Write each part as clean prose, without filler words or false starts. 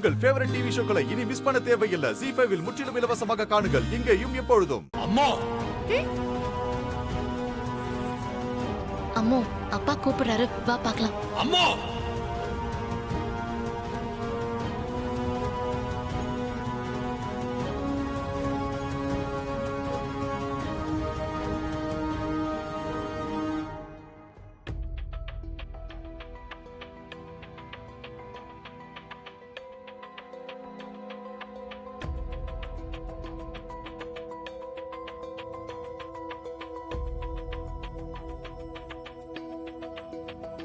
உங்கள் favourite TV ஷோக்களை இனி miss பண்ண தேவையில்லை. ZEE5 இல் முற்றிலும் இலவசமாக காணுங்கள், இங்கேயும் எப்பொழுதும். அம்மா அம்மோ, அப்பா கூப்பிடுறாரு, வா பார்க்கலாம். அம்மா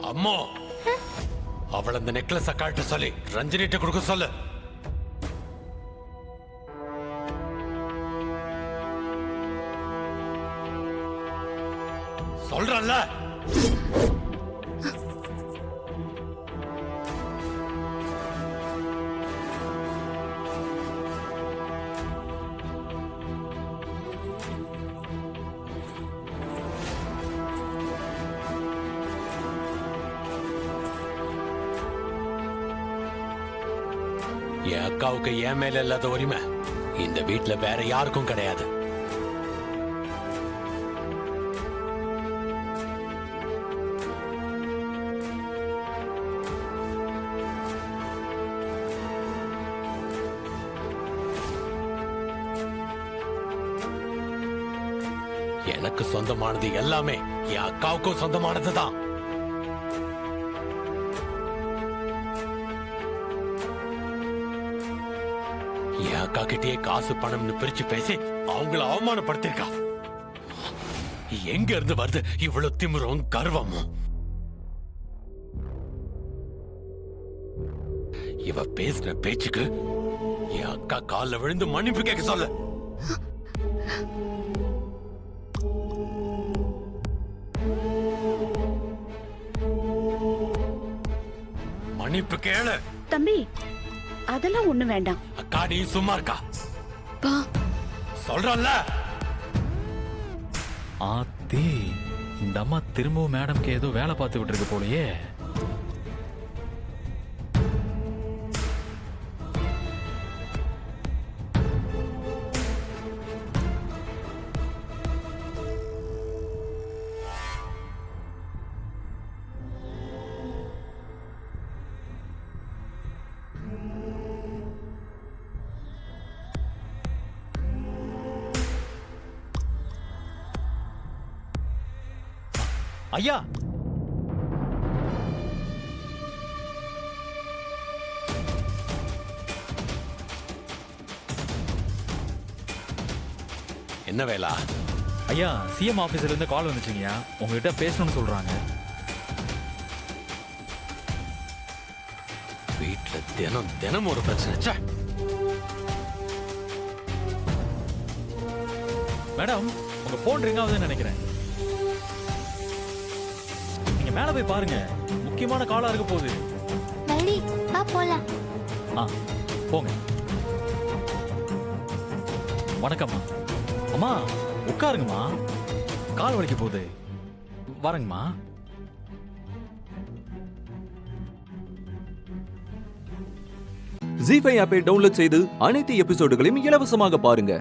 அம்மா அவள் அந்த நெக்லஸ் காட்ட சொல்லி ரஞ்சினிட்ட கொடுக்க சொல்லு. சொல்றல்ல. என் அக்காவுக்கு என் மேல இல்லாத உரிமை இந்த வீட்டுல வேற யாருக்கும் கிடையாது. எனக்கு சொந்தமானது எல்லாமே என் அக்காவுக்கும் சொந்தமானதுதான். என் அக்கா கிட்டே காசு பணம்னு பிரிச்சு பேசி அவங்கள அவமானப்படுத்திருக்கா. எங்க இருந்து வருது இவ்வளவு திமிரும் கர்வமும்? இவ பேசின பேச்சுக்கு என் அக்கா கால்ல விழுந்து மன்னிப்பு கேட்க சொல்லு. மன்னிப்பு கேளு. தம்பி, அதெல்லாம் ஒண்ணு வேண்டாம். அக்கா நீ சும்மா இருக்கா? சொல்றல்ல. ஆத்தி, இந்த அம்மா திரும்பவும் மேடம்க்கு ஏதோ வேலை பார்த்து விட்டுருக்கு போலயே. ஐயா, என்ன வேலா? ஐயா, சிஎம் ஆபீஸ்ல இருந்து கால் வந்துச்சுங்கய்யா, உங்ககிட்ட பேசணும்னு சொல்றாங்க. வீட்டுல தினம் தினம் ஒரு பிரச்சனை. மேடம், உங்க போன் ரிங் ஆகுதுன்னு நினைக்கிறேன். நீங்க மேல போய் பாருங்க, முக்கியமான காலா இருக்க போகுது. வள்ளி, வா போலாம். போங்க. வணக்கம்மா. அம்மா உட்காருங்கம்மா, கால் வலிக்க போகுது. வரங்கம்மா. ZEE5 ஆப்பை டவுன்லோட் செய்து அனைத்து எபிசோடுகளையும் இலவசமாக பாருங்க.